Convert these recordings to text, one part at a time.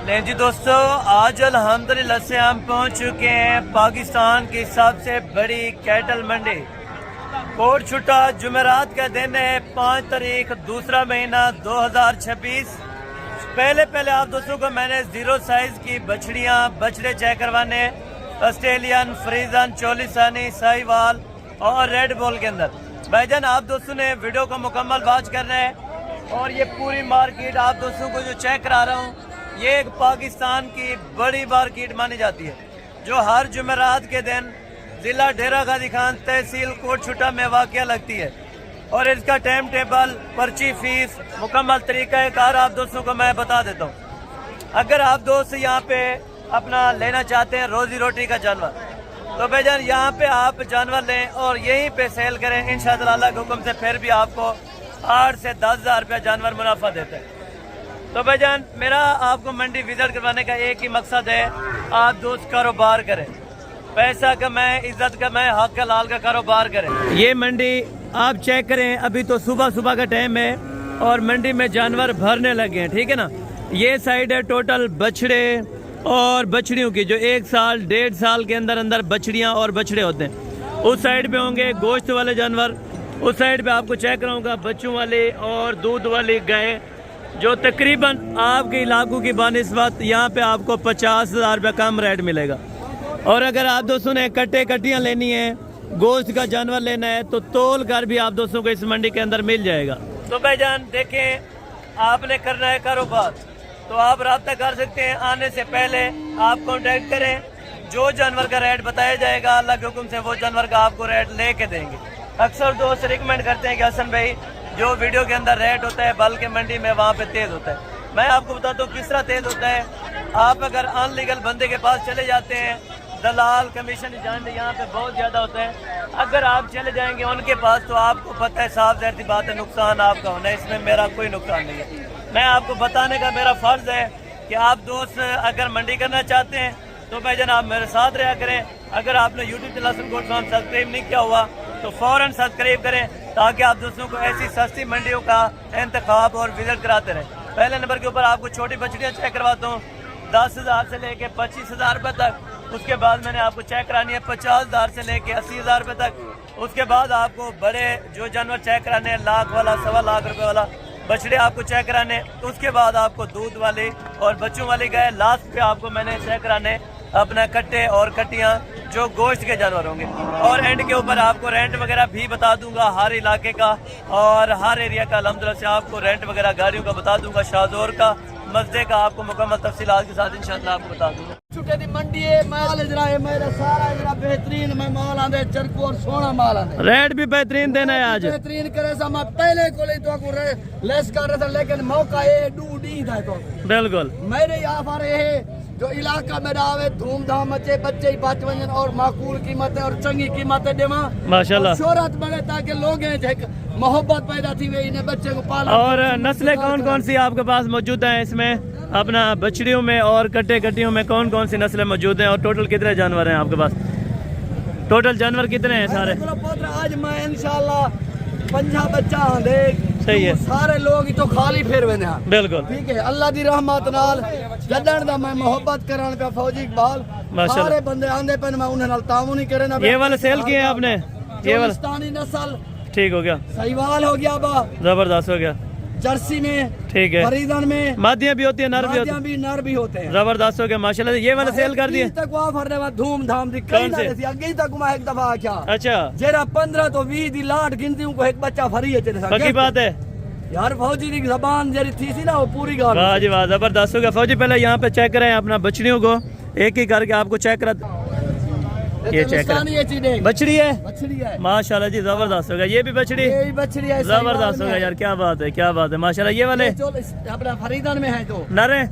नहीं जी दोस्तों, आज अल्हम्दुलिल्लाह से हम पहुंच चुके हैं पाकिस्तान की सबसे बड़ी कैटल मंडी कोट छुट्टा। जुमेरात का दिन है 5 तारीख 2 महीना 2026। पहले आप दोस्तों को मैंने 0 साइज की बछड़ियां बछड़े चेक करवाने, ऑस्ट्रेलियन, फ्रीजन, चोलिसानी, साहिवाल और रेड बॉल के अंदर। भाईजान आप दोस्तों ने वीडियो को मुकम्मल वॉच करना है और ये पूरी मार्केट आप दोस्तों को जो चेक करा रहा हूँ ये एक पाकिस्तान की बड़ी मार्केट मानी जाती है जो हर जुमेरात के दिन जिला डेरा गाजी खान तहसील कोट छुट्टा में वाक़या लगती है। और इसका टाइम टेबल, पर्ची, फीस, मुकम्मल तरीक़ाकार आप दोस्तों को मैं बता देता हूँ। अगर आप दोस्त यहाँ पे अपना लेना चाहते हैं रोजी रोटी का जानवर तो भाईजान यहाँ पे आप जानवर लें और यहीं पे सेल करें। इंशाअल्लाह अल्लाह के हुक्म से फिर भी आपको 8 से 10 हज़ार रुपया जानवर मुनाफा देते हैं। तो भाईजान मेरा आपको मंडी विजिट करवाने का एक ही मकसद है, आप दोस्त कारोबार करें, पैसा कमाएं, इज्जत कमाएं, हक हलाल का कारोबार करें। ये मंडी आप चेक करें, अभी तो सुबह का टाइम है और मंडी में जानवर भरने लगे हैं, ठीक है ना। ये साइड है टोटल बछड़े और बछड़ियों की जो 1 साल 1.5 साल के अंदर बछड़ियाँ और बछड़े होते हैं। उस साइड पे होंगे गोश्त वाले जानवर, उस साइड पे आपको चेक कराऊंगा बच्चों वाले और दूध वाली गाय जो तकरीबन आपके इलाकों की बानिस्बत यहाँ पे आपको 50 हज़ार रुपये कम रेट मिलेगा। और अगर आप दोस्तों ने कट्टियाँ लेनी है, गोश्त का जानवर लेना है तो तोल कर भी आप दोस्तों को इस मंडी के अंदर मिल जाएगा। तो भाईजान देखें, आपने करना है कारोबार तो आप रब्ता कर सकते हैं। आने से पहले आप कांटेक्ट करें, जो जानवर का रेट बताया जाएगा अल्लाह के हुक्म से वो जानवर का आपको रेट ले के देंगे। अक्सर दोस्त रिकमेंड करते हैं कि हसन भाई जो वीडियो के अंदर रेट होता है बल्कि मंडी में वहाँ पे तेज़ होता है। मैं आपको बताता हूँ किस तरह तेज़ होता है। आप अगर अनलीगल बंदे के पास चले जाते हैं, दलाल कमीशन जान यहाँ पे बहुत ज़्यादा होता है। अगर आप चले जाएंगे उनके पास तो आपको पता है साफ ज़ाहिर सी बात है नुकसान आपका होना है, इसमें मेरा कोई नुकसान नहीं है। मैं आपको बताने का मेरा फ़र्ज़ है कि आप दोस्त अगर मंडी करना चाहते हैं तो भाई जनाब मेरे साथ रहा करें। अगर आपने YouTube channel Hasan goat farm subscribe नहीं किया हुआ तो फ़ौरन सब्सक्राइब करें ताकि आप दोस्तों को ऐसी सस्ती मंडियों का इंतखाब और विजिट कराते रहें। पहले नंबर के ऊपर आपको छोटी बछड़ियाँ चेक करवाता हूँ 10 हज़ार से लेके 25 हज़ार रुपये तक। उसके बाद मैंने आपको चेक करानी है 50 हज़ार से लेके 80 हज़ार रुपये तक। उसके बाद आपको बड़े जो जानवर चेक कराने हैं, लाख वाला, 1.25 लाख रुपये वाला बछड़े आपको चेक कराने। उसके बाद आपको दूध वाली और बच्चों वाली गाय, लास्ट पे आपको मैंने चेक कराने अपना कट्टे और कट्टियाँ जो गोश्त के जानवर होंगे। और एंड के ऊपर आपको रेंट वगैरह भी बता दूंगा हर इलाके का और हर एरिया का। अल्हम्दुलिल्लाह से आपको रेंट वगैरह गाड़ियों का बता दूंगा, शाहजोर का, मस्जिद का आपको मुकम्मल तफसीलात के साथ इंशाअल्लाह आपको बता दूंगा। छुट्टे दी मंडी है, माल इजरा है, मेरा सारा इजरा बेहतरीन में माल आंदे, चरको और सोना माल आंदे। रेट भी बेहतरीन देना है आज, बेहतरीन करे सा मैं पहले को ले तो लेस कर रहा था लेकिन मौका ये डूडी था तो बिल्कुल मेरे यहाँ पर ये जो इलाका में आवे धूमधाम मचे, बच्चे ही बच वजन और माकूल कीमत और चंगी कीमत देवा माशाल्लाह, शोहरत बढ़े ताकि लोग मोहब्बत पैदा थी वे इन्हें बच्चे को पाल। और नस्लें कौन सी आपके पास मौजूद हैं इसमें अपना बछड़ियों में और कट्टियों में कौन सी नस्लें मौजूद हैं और टोटल कितने जानवर हैं आपके पास? टोटल जानवर कितने हैं सारे? आज मैं इंशाल्लाह 50 बच्चा दे सही है, सारे लोग तो खाली फेर वेने हैं बिल्कुल ठीक है। अल्लाह दी रहमत नाल जदन दा मैं मोहब्बत करान पे फौजी इकबाल सारे बंदे आंदे पे मैं उन्हें नाल तामुन ही करे ना। ये वाले सेल किए हैं आपने? ये वाला पाकिस्तानी नस्ल ठीक हो गया, साहिवाल हो गया, बा जबरदस्त हो गया, जर्सी में ठीक है, फरीदन में मादियां भी होती है, नर भी होते हैं, जबरदस्त हो गया माशाल्लाह। ये वाला सेल कर दिए तक वहां फरने में धूमधाम दी कई ना थी आगे तक मैं एक दफा क्या अच्छा जेरा 15 तो 20 दी लाट गिनती को एक बच्चा फरी है तेरे साथ। की बात है यार, फौजी की जबान जरी थी सी ना वो पूरी गाल। वाह जी वाह, जबरदस्त हो गया। फौजी पहले यहाँ पे चेक करें अपना बछड़ियों को, एक ही करके आपको चेक करा। ये चेक करें, बछड़ी है माशाल्लाह जी, जबरदस्त हो गया। ये भी बछड़ी है, जबरदस्त हो गया यार, क्या बात है माशाल्लाह। ये वाले अपना फरीदन में है जो नर है,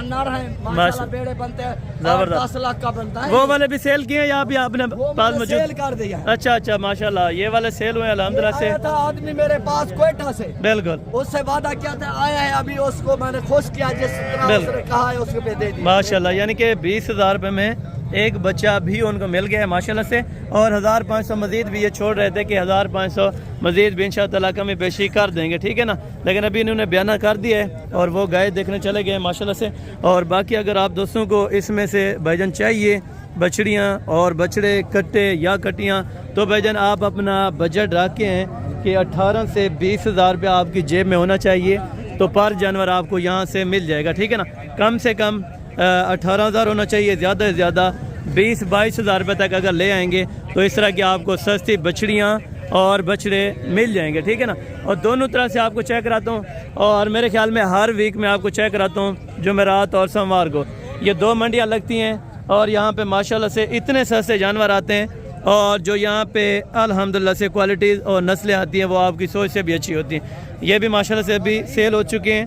नर है माशाल्लाह, बेड़े बनते हैं, जबरदस्त 10 लाख का बनता है। वो वाले भी सेल किए या अभी आपने पास मौजूद सेल कर दिया? अच्छा माशाल्लाह, ये वाले सेल हुए अल्हम्दुलिल्लाह से। था आदमी मेरे पास कोयटा से, बिल्कुल उससे वादा किया था, आया है अभी, उसको मैंने खुश किया जिस तरह उसने कहा है उसको पे दे दिया माशाल्लाह। यानी कि 20 हज़ार रुपए में एक बच्चा भी उनको मिल गया है माशाल्लाह से। और 1500 मज़ीद भी ये छोड़ रहे थे कि 1500 मज़ीद भी इंशाअल्लाह कमी बेशी कर देंगे, ठीक है ना। लेकिन अभी इन्होंने बयाना कर दिया है और वो गाय देखने चले गए माशाल्लाह से। और बाकी अगर आप दोस्तों को इसमें से भाईजान चाहिए बछड़ियाँ और बछड़े कट्टे या कटियाँ, तो भाईजान आप अपना बजट रखे हैं कि 18 से 20 हज़ार रुपया आपकी जेब में होना चाहिए, तो पर जानवर आपको यहाँ से मिल जाएगा, ठीक है ना। कम से कम 18,000 होना चाहिए, ज़्यादा से ज़्यादा 20-22 हज़ार रुपये तक अगर ले आएंगे तो इस तरह की आपको सस्ती बछड़ियाँ और बछड़े मिल जाएंगे, ठीक है ना। और दोनों तरह से आपको चेक कराता हूँ, और मेरे ख्याल में हर वीक में आपको चेक कराता हूँ जुमेरात और सोमवार को। ये 2 मंडियाँ लगती हैं और यहाँ पे माशाल्लाह से इतने सस्ते जानवर आते हैं, और जो यहाँ पे अल्हम्दुलिल्लाह से क्वालिटीज़ और नस्लें आती हैं वो आपकी सोच से भी अच्छी होती हैं। ये भी माशाल्लाह से अभी सेल हो चुके हैं,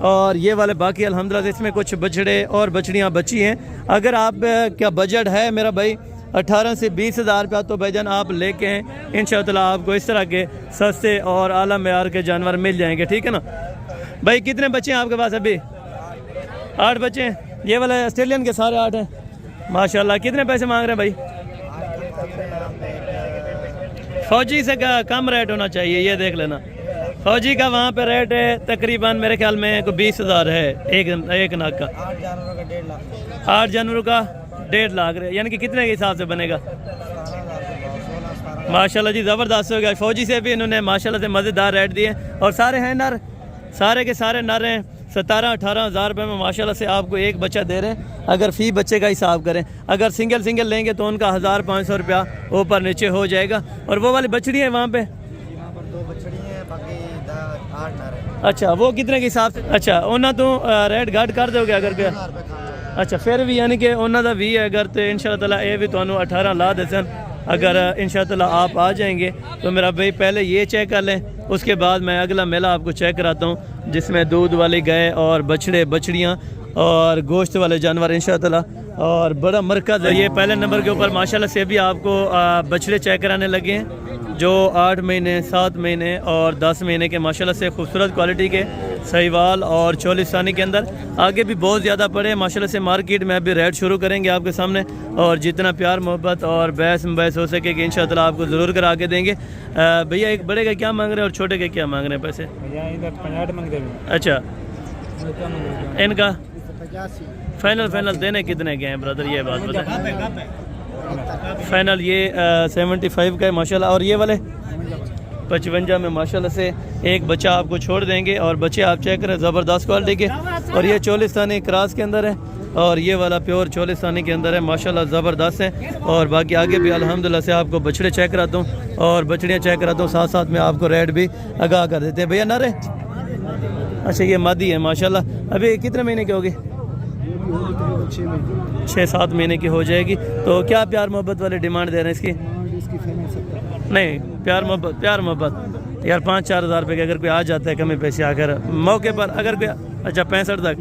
और ये वाले बाकी अल्हम्दुलिल्लाह से इसमें कुछ बछड़े और बछड़ियाँ बची हैं। अगर आप क्या बजट है मेरा भाई 18 से 20 हज़ार रुपया, तो भाईजान आप लेके हैं इंशाअल्लाह आपको इस तरह के सस्ते और आला मेयार के जानवर मिल जाएंगे, ठीक है ना। भाई कितने बच्चे हैं आपके पास? अभी 8 बच्चे हैं। ये वाले ऑस्ट्रेलियन के सारे 8 हैं माशाल्लाह। कितने पैसे मांग रहे हैं भाई? फौजी से का कम रेट होना चाहिए, ये देख लेना। फौजी का वहाँ पे रेट है तकरीबन मेरे ख्याल में 20 हज़ार है एक नाक का। 8 जानवरों का 1.5 लाख, यानी कि कितने के हिसाब से बनेगा? माशाल्लाह जी ज़बरदस्त हो गया। फौजी से भी इन्होंने माशाल्लाह से मज़ेदार रेट दिए, और सारे हैं नर, सारे के सारे नर हैं। 17-18 हज़ार रुपये में माशाल्लाह से आपको एक बच्चा दे रहे हैं। अगर फ़ी बच्चे का हिसाब करें, अगर सिंगल लेंगे तो उनका 1500 रुपया ऊपर नीचे हो जाएगा। और वो वाली बछड़ी है वहाँ पे? 2 बछड़ी हैं, बाकी 8 नर हैं। अच्छा, वो कितने के हिसाब से? अच्छा, उन्हें तो रेट घट कर दोगे अगर क्या? अच्छा, फिर भी यानी कि उन्होंने का 20 है अगर, तो इंशाअल्लाह ये भी तो 18 ला दे सन। अगर इंशाअल्लाह आप आ जाएंगे तो मेरा भाई पहले ये चेक कर लें, उसके बाद मैं अगला मेला आपको चेक कराता हूँ जिसमें दूध वाली गाय और बछड़े बछड़ियाँ और गोश्त वाले जानवर इंशाअल्लाह। और बड़ा मरकज़ है ये। पहले नंबर के ऊपर माशाल्लाह से भी आपको बछड़े चेक कराने लगे हैं जो 8 महीने 7 महीने और 10 महीने के माशाल्लाह से खूबसूरत क्वालिटी के सहीवाल और चोलिस्तानी के अंदर। आगे भी बहुत ज़्यादा पड़े माशाल्लाह से। मार्केट में अभी रेट शुरू करेंगे आपके सामने, और जितना प्यार मोहब्बत और बहस हो सके कि इंशाअल्लाह आपको ज़रूर करा के देंगे। भैया एक बड़े का क्या मांग रहे हैं और छोटे के क्या मांग रहे हैं पैसे? अच्छा, इनका फाइनल देने कितने के हैं ब्रदर, ये बात बताएं। फाइनल ये 75 का है माशाल्लाह। और ये वाले 55 में माशाल्लाह से एक बच्चा आपको छोड़ देंगे, और बच्चे आप चेक करें ज़बरदस्त क्वालिटी के। और ये चोलिस्तानी क्रॉस के अंदर है, और ये वाला प्योर चोलिस्तानी के अंदर है माशाल्लाह ज़बरदस्त है। और बाकी आगे भी अल्हम्दुलिल्लाह से आपको बछड़े चेक कराता हूँ और बछड़ियाँ चेक कराता हूँ, साथ साथ में आपको रेट भी आगाह कर देते हैं। भैया नर है? अच्छा, ये मादी है माशाल्लाह। अभी कितने महीने की होगी? 6-7 महीने की हो जाएगी। तो क्या प्यार मोहब्बत वाले डिमांड दे रहे हैं इसकी? नहीं, प्यार मोहब्बत यार 5-4 हज़ार रुपये के अगर कोई आ जाता है कमी पेशी आकर मौके पर, अगर कोई अच्छा 65 तक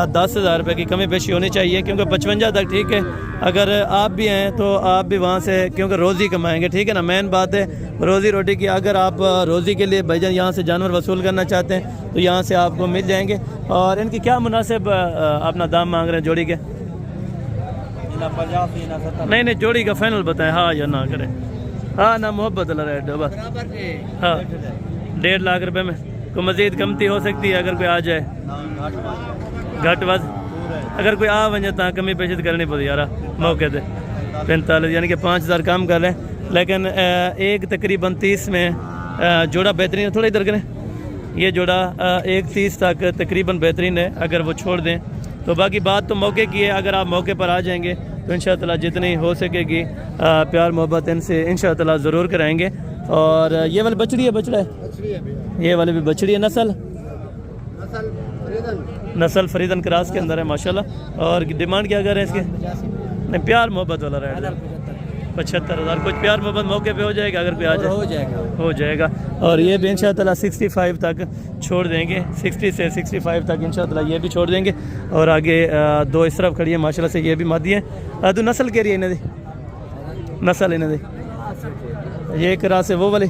10 हज़ार रुपये की कमी पेशी होनी चाहिए, क्योंकि 55 तक ठीक है। अगर आप भी हैं तो आप भी वहाँ से, क्योंकि रोज़ी कमाएंगे, ठीक है ना। मेन बात है रोज़ी रोटी की। अगर आप रोज़ी के लिए भाईजान यहाँ से जानवर वसूल करना चाहते हैं तो यहाँ से आपको मिल जाएंगे। और इनकी क्या मुनासिब अपना दाम मांग रहे हैं जोड़ी के? नहीं, जोड़ी का फाइनल बताएं, हाँ या ना करें। हाँ ना, मोहब्बत वाला रेट बस। हाँ, 1.5 लाख रुपए में कोई मज़ीद कमती हो सकती है अगर कोई आ जाए घट वध। अगर कोई आ वजे तो कमी पेशी करनी पड़ी यार मौके पे। 45 यानी कि 5 हज़ार कम कर लें, लेकिन एक तकरीबन 30 में जोड़ा बेहतरीन है। थोड़ा इधर करें, ये जोड़ा 1.30 तक तकरीबन बेहतरीन है अगर वो छोड़ दें तो। बाकी बात तो मौके की है, अगर आप मौके पर आ जाएंगे तो इंशाअल्लाह जितनी हो सकेगी प्यार मोहब्बत इनसे इंशाअल्लाह ज़रूर कराएंगे। और ये वाली बछड़ी है, बछड़ा है, ये वाली भी बछड़ी है। नस्ल फरीदन क्रॉस के अंदर है माशाल्लाह। और डिमांड क्या कर रहे हैं इसके? नहीं, प्यार मोहब्बत वाला रेट 75 हज़ार। कुछ प्यार मोहब्बत मौके पे हो जाएगा अगर कोई आ जाए, हो जाएगा। और ये भी इंशाअल्लाह 65 तक छोड़ देंगे, 60 से 65 तक इंशाअल्लाह ये भी छोड़ देंगे। और आगे 2 इस तरफ खड़ी है माशाल्लाह से, ये भी मादी है। तो नस्ल कह रही है इन्हें दी, नस्ल इन्हें दी। ये क्रॉस है वो वाली,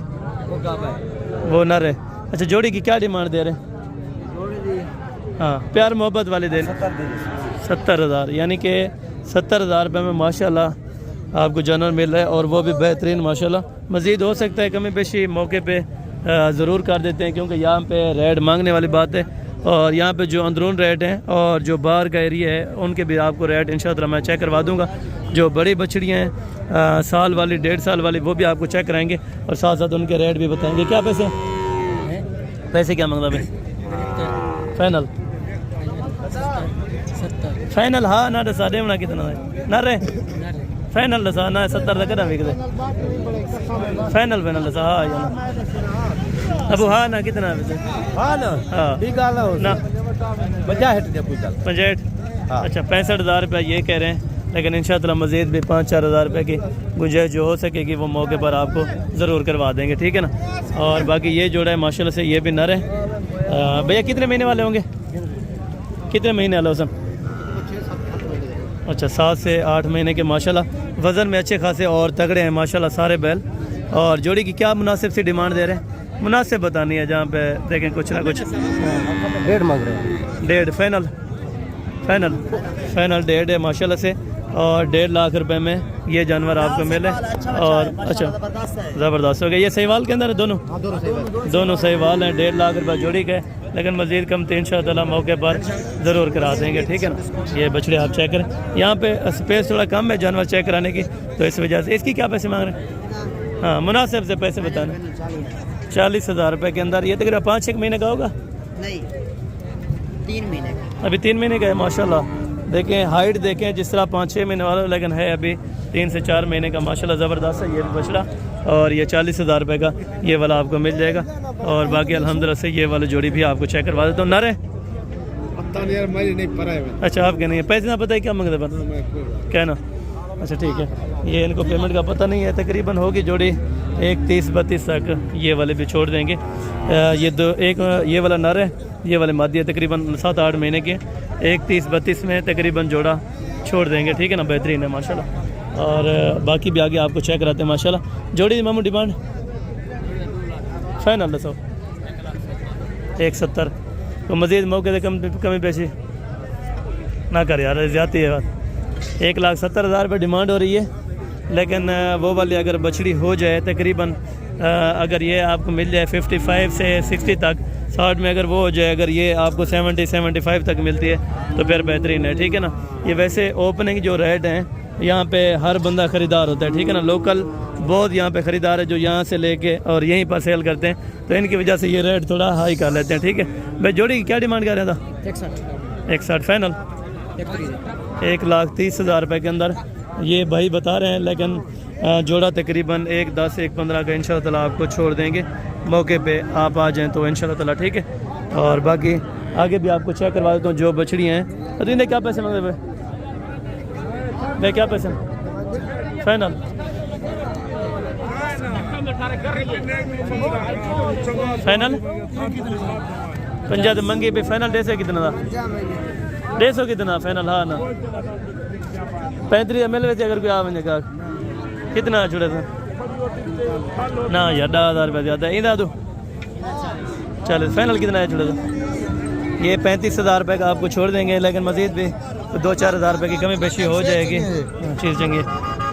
वो नर है। अच्छा, जोड़ी की क्या डिमांड दे रहे हैं? हाँ, प्यार मोहब्बत वाले दे 70 हज़ार, यानी कि 70,000 रुपये में माशाल्लाह आपको जानवर मिल रहा है, और वो भी बेहतरीन माशाल्लाह। मज़ीद हो सकता है कमी पेशी मौके पे ज़रूर कर देते हैं, क्योंकि यहाँ पे रेट मांगने वाली बात है। और यहाँ पे जो अंदरून रेट हैं और जो बाहर का एरिया है उनके भी आपको रेट इंशाअल्लाह मैं चेक करवा दूँगा। जो बड़ी बछड़ियाँ हैं साल वाली 1.5 साल वाली वो भी आपको चेक कराएंगे, और साथ साथ उनके रेट भी बताएंगे। क्या पैसे क्या मांगता भाई? फाइनल फाइनल हाँ ना दसा दे ना कितना ना रे फाइनल दसा ना 70 तक ना बिकते फाइनल दसा हाँ यार अब हाँ ना कितना हाँ ना हाँ ना 65। अच्छा 65,000 रुपये ये कह रहे हैं, लेकिन इंशाअल्लाह मज़ीद भी 5-4 हज़ार रुपये की गुंजाइश जो हो सकेगी वो मौके पर आपको ज़रूर करवा देंगे, ठीक है ना। और बाकी ये जोड़ा है माशाल्लाह से ये भी नर है। भैया कितने महीने वाले होंगे? कितने महीने वाले हो सब? अच्छा 7 से 8 महीने के माशाल्लाह, वज़न में अच्छे खासे और तगड़े हैं माशाल्लाह सारे बैल। और जोड़ी की क्या मुनासिब सी डिमांड दे रहे हैं? मुनासिब बतानी है, जहाँ पे देखें कुछ ना कुछ 1.5 मांग रहे हैं। 1.5 फाइनल 1.5 है माशाल्लाह से, और 1.5 लाख रुपए में ये जानवर आपको मिले। और अच्छा ज़बरदस्त हो गया। ये सहीवाल के अंदर है दोनों सहीवाल हैं। 1.5 लाख रुपये जोड़ी के, लेकिन मज़ीद कम इंशाअल्लाह मौके पर ज़रूर करा देंगे, ठीक है ना। ये बछड़े आप चेक करें, यहाँ पे स्पेस थोड़ा कम है जानवर चेक कराने की, तो इस वजह से। इसकी क्या पैसे मांग रहे हैं? हाँ मुनासिब से पैसे बताना। 40,000 रुपये के अंदर। ये तकरीबन 5-6 महीने का होगा? नहीं 3 महीने का। अभी 3 महीने का है माशाल्लाह। देखें हाइट देखें जिस तरह 5-6 महीने वाला, लेकिन है अभी 3 से 4 महीने का माशाल्लाह। ज़बरदस्त है ये भी बछड़ा, और ये 40,000 रुपये का ये वाला आपको मिल जाएगा। और बाकी अल्हम्दुलिल्लाह से ये वाला जोड़ी भी आपको चेक करवा देता हूँ। नर है? अच्छा आपके नहीं है, पैसे ना पता है क्या मांगते बन कहना। अच्छा ठीक है, ये इनको पेमेंट का पता नहीं है। तकरीबन होगी जोड़ी 1.30-32 तक ये वाले भी छोड़ देंगे। ये वाला नर है, ये वाले मादी है, तकरीबन 7-8 महीने के। 1.30-32 में तकरीबन जोड़ा छोड़ देंगे, ठीक है ना। बेहतरीन है माशाल्लाह। और बाकी भी आगे आपको चेक कराते हैं माशाल्लाह। जोड़ी मामू डिमांड फाइनल 170 तो मज़ीद मौके से कमी पेशी ना कर यार, ज़्यादा है बात। 1,70,000 रुपये डिमांड हो रही है, लेकिन वो वाली अगर बछड़ी हो जाए तकरीबन अगर ये आपको मिल जाए 55 से 60 तक, 60 में अगर वो हो जाए, अगर ये आपको 70-75 तक मिलती है तो फिर बेहतरीन है, ठीक है ना। ये वैसे ओपनिंग जो रेट हैं यहाँ पे हर बंदा ख़रीदार होता है, ठीक है ना। लोकल बहुत यहाँ पे ख़रीदार है जो यहाँ से लेके और यहीं पर सेल करते हैं, तो इनकी वजह से ये रेट थोड़ा हाई कर लेते हैं, ठीक है भाई। जोड़ी की क्या डिमांड कर रहा था? 160 फाइनल 1,30,000 रुपये के अंदर ये भाई बता रहे हैं, लेकिन जोड़ा तकरीबन 1,10 1,15 का इंशाअल्लाह आपको छोड़ देंगे। मौके पे आप आ जाएं तो इंशाअल्लाह, ठीक है। और बाकी आगे भी आपको चेक करवा देता हूँ जो बछड़ियाँ हैं। तो इन्हें क्या पैसे मांगते भाई? क्या पैसे फाइनल? फाइनल 50 मंगी पे फाइनल 150 कितना था? 150 कितना फाइनल? हाँ ना 35 मिल वैसे अगर कोई आ वजे का कितना जुड़े थे ना यार 10,000 रुपये ज़्यादा इधर दो। चलो फाइनल कितना है जुड़े थे? ये 35,000 रुपये का आपको छोड़ देंगे, लेकिन मज़ीद भी 2-4 हज़ार रुपये की कमी पेशी हो जाएगी चीज़ चंगी।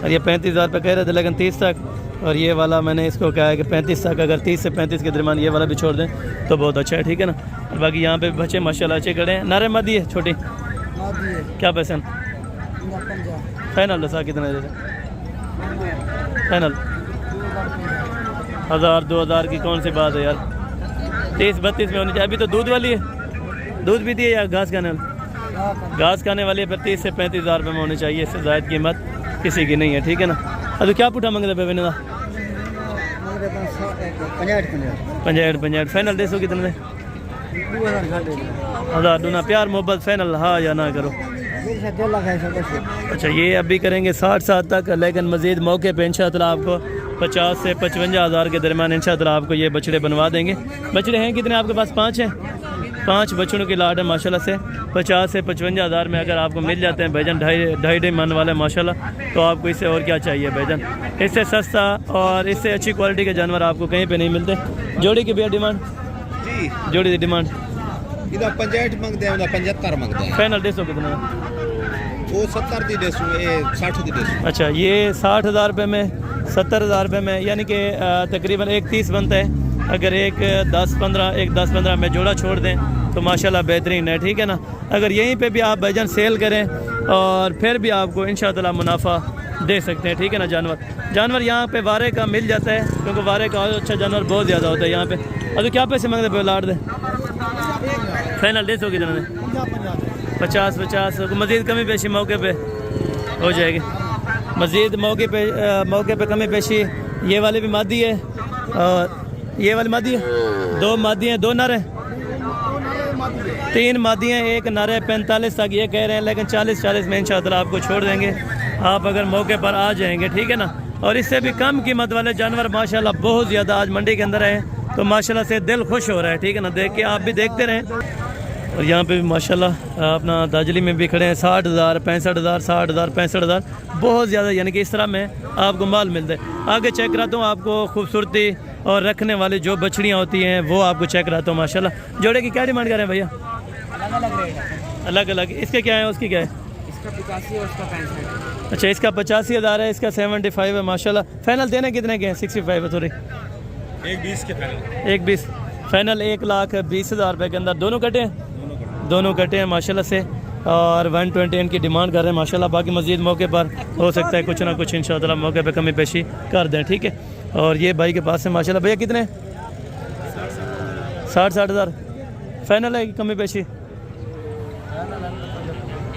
और ये 35,000 रुपये कह रहे थे, लेकिन 30 तक। और ये वाला मैंने इसको कहा है कि 35 तक, अगर 30 से 35 के दरमियान ये वाला भी छोड़ दें तो बहुत अच्छा है, ठीक है ना। और बाकी यहाँ पे बच्चे माशाल्लाह अच्छे खड़े हैं। नारे मदी है छोटी, क्या पैसे फाइनल दसा कितना दे? फाइनल 1,000-2,000 की कौन सी बात है यार। 30-32 में होनी चाहिए। अभी तो दूध वाली है, दूध भी दी है या घास खाने वाली? घास खाने वाली है, फिर 30 से 35,000 रुपये में होनी चाहिए, इससे ज़ायद कीमत किसी की नहीं है, ठीक है ना। अभी क्या पुठा मंगते पे बेने का? 65 फाइनल 150 कितने दे? 1,000 दूना प्यार मोहब्बत फाइनल हाँ या ना करो। अच्छा ये अभी करेंगे 60 तक, लेकिन मज़ीद मौके पे इंशाअल्लाह आपको 50 से 55 हज़ार के दरमियान इंशाअल्लाह आपको ये बछड़े बनवा देंगे। बछड़े हैं कितने आपके पास? 5 हैं। 5 बछड़ों की लाट है माशाल्लाह से। 50 से 55 हज़ार में अगर आपको मिल जाते हैं भाईजान, 2.5 मन वाले माशाल्लाह, तो आपको इससे और क्या चाहिए भाईजान। इससे सस्ता और इससे अच्छी क्वालिटी के जानवर आपको कहीं पे नहीं मिलते। जोड़ी की भी डिमांड जी, जोड़ी की डिमांड 65 मंगते हैं, 75 मंगते हैं। फाइनल 150 कितना? वो 70 दी देसू, ये 60 दी देसू। अच्छा, ये 60,000 रुपये में, 70,000 रुपये में, यानी कि तकरीबन एक 30 बनता है। अगर एक 10-15 में जोड़ा छोड़ दें तो माशाल्लाह बेहतरीन है, ठीक है ना। अगर यहीं पे भी आप भाईजान सेल करें और फिर भी आपको इंशाअल्लाह मुनाफा दे सकते हैं, ठीक है ना। जानवर यहाँ पे वारे का मिल जाता है, क्योंकि वारे का अच्छा जानवर बहुत ज़्यादा होता है यहाँ पे। अब तो क्या पैसे मांगते पे लाट दे फाइनल डेस होगी जिन्होंने 50 मज़ीद कमी पेशी मौके पे हो जाएगी। मज़ीद मौके पे कमी पेशी। ये वाली भी मादी है और ये वाली मादी है, 2 मादी हैं, 2 नर हैं, 3 मादी हैं, 1 नर है। 45 तक ये कह रहे हैं, लेकिन 40 में इंशाअल्लाह आपको छोड़ देंगे आप अगर मौके पर आ जाएंगे, ठीक है ना। और इससे भी कम कीमत वाले जानवर माशाल्लाह बहुत ज़्यादा आज मंडी के अंदर हैं, तो माशाल्लाह से दिल खुश हो रहा है, ठीक है ना। देख के आप भी देखते रहें। और यहाँ पे भी माशाल्लाह अपना दाजली में भी खड़े हैं 60,000, 65,000, 60,000, 65,000, बहुत ज़्यादा, यानी कि इस तरह में आपको माल मिलता है। आगे चेक कराता हूँ आपको खूबसूरती और रखने वाली जो बछड़ियाँ होती हैं वो आपको चेक कराता हूँ। माशाल्लाह जोड़े की क्या डिमांड कर रहे हैं भैया? अलग अलग। इसके क्या है, उसकी क्या है? इसका 85 और उसका 65। अच्छा, इसका 85,000 है, इसका 75 है माशाल्लाह। फाइनल देने कितने के हैं? 65 है, सॉरी 120 के फाइनल। 120 फाइनल, 1,20,000 रुपये के अंदर दोनों कटे हैं, दोनों कटे हैं माशाल्लाह से। और 120 इनकी डिमांड कर रहे हैं माशाल्लाह। बाकी मज़ीद मौके पर हो सकता है कुछ ना कुछ इंशाअल्लाह मौके पे कमी पेशी कर दें, ठीक है। और ये भाई के पास है माशाल्लाह। भैया कितने? 60,000 फाइनल है कि कमी पेशी?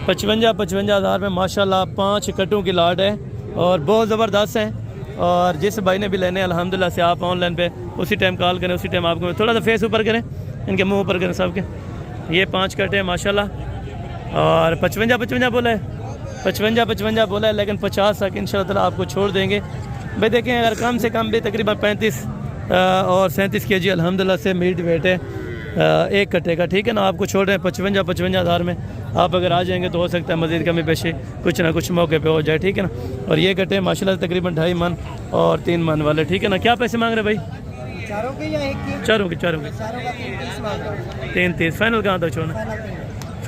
55,000 में माशाल्लाह 5 कट्टों की लाट है और बहुत ज़बरदस्त है। और जिस भाई ने भी लेने अल्हम्दुलिल्लाह से आप ऑनलाइन पे उसी टाइम कॉल करें, उसी टाइम आपको थोड़ा सा फेस ऊपर करें, इनके मुंह ऊपर करें सबके। ये 5 कट्टे हैं माशाल्लाह। और 55 बोला है, 55 बोला है, लेकिन 50 तक इंशाअल्लाह आपको छोड़ देंगे भाई। देखें अगर कम से कम भी तकरीबन 35 और 37 kg अल्हम्दुलिल्लाह से मीट वेट है एक कट्टे का, ठीक है ना। आपको छोड़ रहे हैं 55,000 में। आप अगर आ जाएंगे तो हो सकता है मज़ीद कमी पेशी कुछ ना कुछ मौके पे हो जाए, ठीक है ना। और ये कट्टे माशाल्लाह तकरीबन 2.5 मन और 3 मन वाले, ठीक है ना। क्या पैसे मांग रहे भाई? चारों के या एक के? चारों के 330 फाइनल कहाँ तक छोड़ना?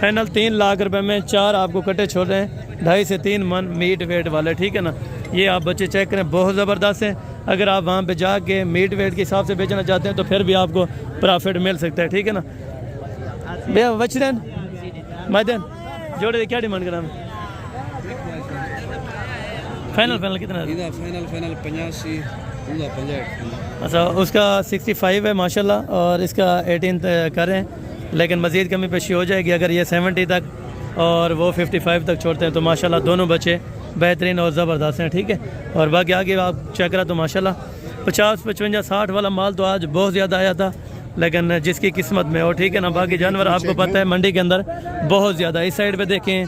फाइनल 3 लाख रुपए में 4 आपको कट्टे छोड़ रहे हैं, 2.5 से 3 मन मीट वेट वाले, ठीक है ना। ये आप बच्चे चेक करें, बहुत ज़बरदस्त हैं। अगर आप वहाँ पे जाके मीट वेट के हिसाब से बेचना चाहते हैं तो फिर भी आपको प्रॉफिट मिल सकता है, ठीक है ना। भैया बचरन मैदन जोड़े क्या डिमांड करा? फाइनल कितना? फाइनल 85। अच्छा, उसका 65 है माशाल्लाह और इसका 18 कर रहे हैं, लेकिन मज़ीद कमी पेशी हो जाएगी अगर ये 70 तक और वो 55 तक छोड़ते हैं तो माशाल्लाह दोनों बच्चे बेहतरीन और ज़बरदस्त हैं, ठीक है। और बाकी आगे आप चेक करा तो माशाल्लाह 50, 55, 60 वाला माल तो आज बहुत ज़्यादा आया था, लेकिन जिसकी किस्मत में हो, ठीक है ना। बाकी जानवर आपको पता है मंडी के अंदर बहुत ज़्यादा। इस साइड पे देखें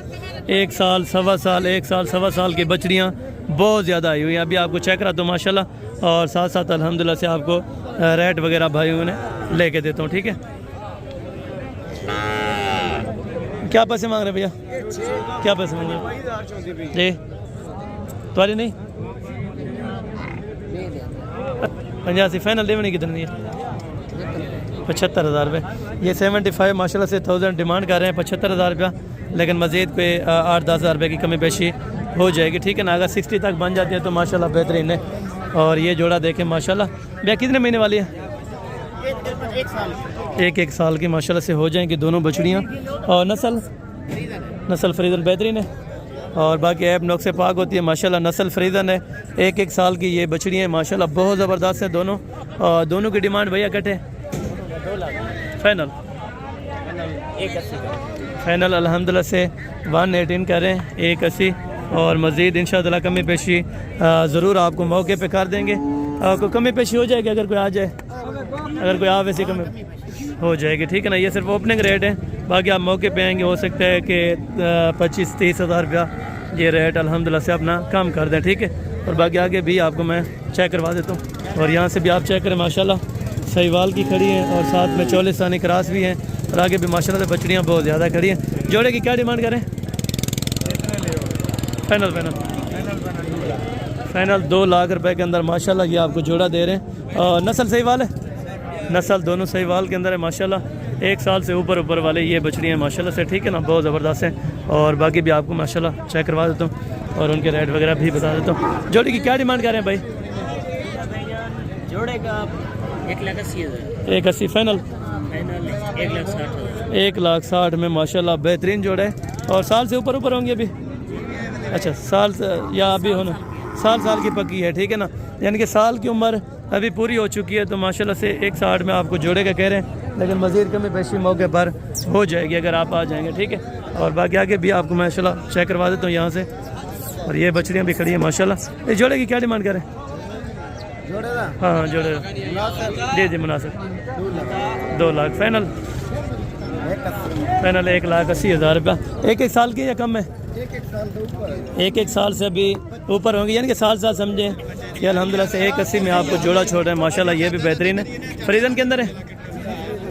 1 साल, 1.25 साल, 1 साल, 1.25 साल की बछड़ियाँ बहुत ज़्यादा आई हुई हैं। अभी आपको चेक करा तो माशाल्लाह। और साथ साथ अल्हम्दुलिल्लाह से आपको रेट वगैरह भाई ने लेके देता हूँ, ठीक है। क्या पैसे मांग रहे भैया? क्या पैसे मांग रहे जी? तुम्हारी नहीं 85 फाइनल देवनी कितनी है? 75,000 रुपये। ये 75 माशाल्लाह से 1000 डिमांड कर रहे हैं, 75,000 रुपया, लेकिन मज़ीद कोई 8-10 हज़ार रुपये की कमी पेशी हो जाएगी, ठीक है ना। अगर 60 तक बन जाती है तो माशाल्लाह बेहतरीन है। और ये जोड़ा देखें माशाल्लाह। भैया कितने महीने वाली है? 1 साल की माशाल्लाह से हो जाएंगी दोनों बछड़ियाँ। और नस्ल फ्रीजन बेहतरीन है और बाकी ऐप नोक से पाक होती है माशाल्लाह। नस्ल फ्रीजन है, 1 साल की ये बछड़ियाँ हैं माशाल्लाह, बहुत ज़बरदस्त है दोनों। और दोनों की डिमांड भैया कटे फाइनल 180 फाइनल अल्हम्दुलिल्लाह से 118 करें 180। और मज़ीद इंशाअल्लाह कमी पेशी ज़रूर आपको मौके पे कर देंगे। कोई कमी पेशी हो जाएगी अगर कोई आ जाए, अगर कोई आ वैसे कमी हो जाएगी, ठीक है ना। ये सिर्फ ओपनिंग रेट है, बाकी आप मौके पे आएंगे हो सकता है कि 25-30 हज़ार रुपया ये रेट अल्हम्दुलिल्लाह से अपना कम कर दें, ठीक है। और बाकी आगे भी आपको मैं चेक करवा देता हूँ। और यहाँ से भी आप चेक करें माशाल्लाह, सहीवाल की खड़ी हैं और साथ में चोलिस्तानी क्रास भी हैं और आगे भी माशाल्लाह से बछड़ियाँ बहुत ज़्यादा खड़ी हैं। जोड़े की क्या डिमांड करें? फाइनल 2 लाख रुपए के अंदर माशाल्लाह ये आपको जोड़ा दे रहे हैं। और नस्ल सहीवाल है, नस्ल दोनों सहीवाल के अंदर है माशाल्लाह। 1 साल से ऊपर वाले ये बछड़ियाँ माशाल्लाह से, ठीक है ना, बहुत ज़बरदस्त हैं। और बाकी भी आपको माशाल्लाह चेक करवा देता हूँ और उनके रेट वगैरह भी बता देता हूँ। जोड़ी की क्या डिमांड कर रहे हैं भाई? जोड़े का 1,80,000। 1,80 फाइनल? फाइनल 1,60,000। 1,60,000 में माशाल्लाह बेहतरीन जोड़ा है। और साल से ऊपर होंगे अभी? अच्छा, साल से या अभी होना साल की पक्की है, ठीक है ना, यानी कि साल की उम्र अभी पूरी हो चुकी है। तो माशाल्लाह से 1,60,000 में आपको जोड़े का कह रहे हैं, लेकिन मज़ीद कमी पेशी मौके पर हो जाएगी अगर आप आ जाएंगे, ठीक है। और बाकी आगे भी आपको माशाल्लाह चेक करवा देता हूँ यहाँ से। और ये बछड़ियाँ भी खड़ी हैं माशाल्लाह। इस जोड़े की क्या डिमांड करें? हाँ जोड़े जी मुनासिब 2 लाख फाइनल? फाइनल 1,80,000 रुपया। 1 साल की या कम है? 1 साल से अभी ऊपर होंगे, यानी कि साल समझें कि अल्हम्दुलिल्लाह से 1,80 में आपको जोड़ा छोड़ रहे हैं माशाल्लाह। ये भी बेहतरीन है, फरीदन के अंदर है,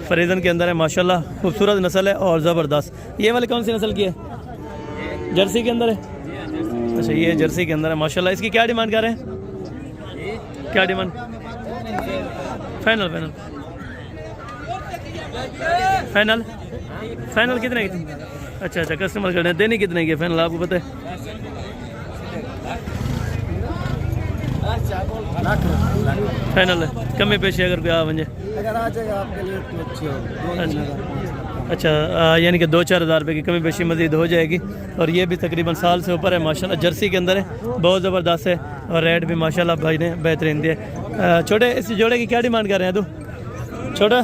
फरीदन के अंदर है माशाल्लाह, खूबसूरत नस्ल है और ज़बरदस्त। ये वाले कौन सी नस्ल की है? जर्सी के अंदर है? अच्छा, ये जर्सी के अंदर है माशाल्लाह। इसकी क्या डिमांड कर रहे हैं? क्या demand? Final final final final कितने की? अच्छा कस्टमर कर रहे हैं, देनी कितने की फाइनल आपको पता है? फाइनल है, कमी पेशी अगर कोई आ बन अगर आ जाएगा आपके लिए तो अच्छी होगी। अच्छा, यानी कि 2-4 हज़ार रुपये की कमी पेशी मज़ीद हो जाएगी। और ये भी तकरीबन साल से ऊपर है माशाल्लाह, जर्सी के अंदर है, बहुत ज़बरदस्त है। और रेट भी माशाल्लाह भाई ने बेहतरीन दिए। छोटे इस जोड़े की क्या डिमांड कर रहे हैं तू? छोटा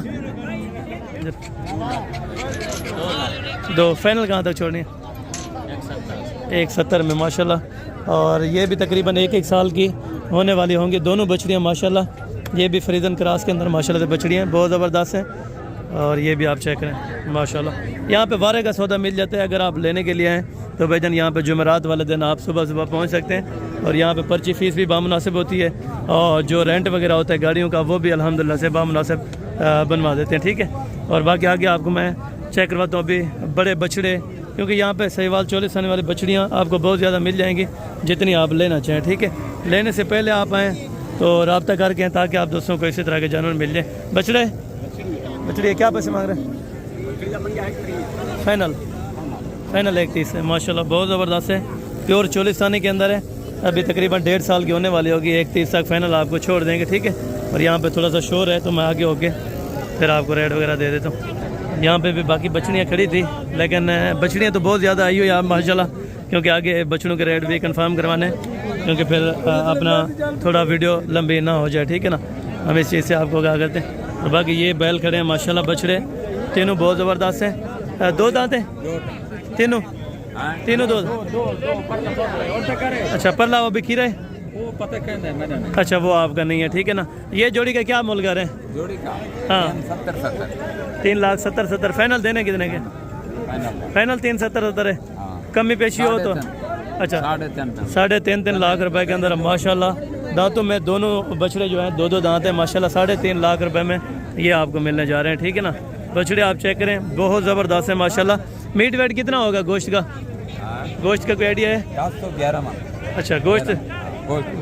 2 फाइनल कहाँ तक छोड़नी है? 1,70 में माशाल्लाह। और ये भी तकरीबन 1 साल की होने वाली होंगी दोनों बछड़ियाँ माशाल्लाह। ये भी फरीदन क्रॉस के अंदर माशाल्लाह से बछड़ियाँ बहुत ज़बरदस्त हैं। और ये भी आप चेक करें माशाल्लाह। यहाँ पे वारे का सौदा मिल जाता है, अगर आप लेने के लिए आएँ तो भाईजान यहाँ पे जुमेरात वाले दिन आप सुबह पहुँच सकते हैं। और यहाँ पे पर्ची फ़ीस भी बामुनासिब होती है, और जो रेंट वगैरह होता है गाड़ियों का वो भी अल्हम्दुलिल्लाह से बामुनासिब बनवा देते हैं, ठीक है। और बाकी आगे आपको मैं चेक करवाता हूँ अभी बड़े बछड़े, क्योंकि यहाँ पे सहीवाल 44 आने वाली बछड़ियाँ आपको बहुत ज़्यादा मिल जाएंगी, जितनी आप लेना चाहें, ठीक है। लेने से पहले आप आएँ तो रब्ता करके हैं, ताकि आप दोस्तों को इसी तरह के जानवर मिल जाए। बछड़े क्या पैसे मांग रहे हैं? फाइनल 1,30 है माशाल्लाह, बहुत ज़बरदस्त है, प्योर चोलिस्तानी के अंदर है। अभी तकरीबन 1.5 साल की होने वाली होगी, 1,30 तक फाइनल आपको छोड़ देंगे, ठीक है। और यहाँ पे थोड़ा सा शोर है तो मैं आगे होके फिर आपको रेट वगैरह दे देता हूँ। यहाँ पे भी बाकी बछड़ियाँ खड़ी थी, लेकिन बछड़ियाँ तो बहुत ज़्यादा आई हुई आप माशाल्लाह, क्योंकि आगे बछड़ों के रेट भी कंफर्म करवाने, क्योंकि फिर अपना थोड़ा वीडियो लंबी ना हो जाए, ठीक है ना, हम इस चीज़ से आपको आगाह करते हैं। और बाकी ये बैल खड़े हैं माशाल्लाह, बछड़े तीनों बहुत ज़बरदस्त हैं। 2 दांत हैं तीनों 2। अच्छा, परला वो बिखी रहे? अच्छा, वो आपका नहीं है, ठीक है ना। ये जोड़ी का क्या मूल्य कर रहे हैं? जोड़ी का हाँ 3,70,000 फाइनल देने कितने के? फाइनल 3,70,000 है, कमी पेशी हो तो? अच्छा, 3.5 लाख रुपए के अंदर माशाल्लाह। दांतों में दोनों बछड़े जो हैं 2 दांत हैं माशाल्लाह, 3.5 लाख रुपए में ये आपको मिलने जा रहे हैं, ठीक है ना। बछड़े आप चेक करें, बहुत ज़बरदस्त है माशाल्लाह। मीट वेट कितना होगा गोश्त का? गोश्त का कोई आइडिया है? 11 मन। अच्छा,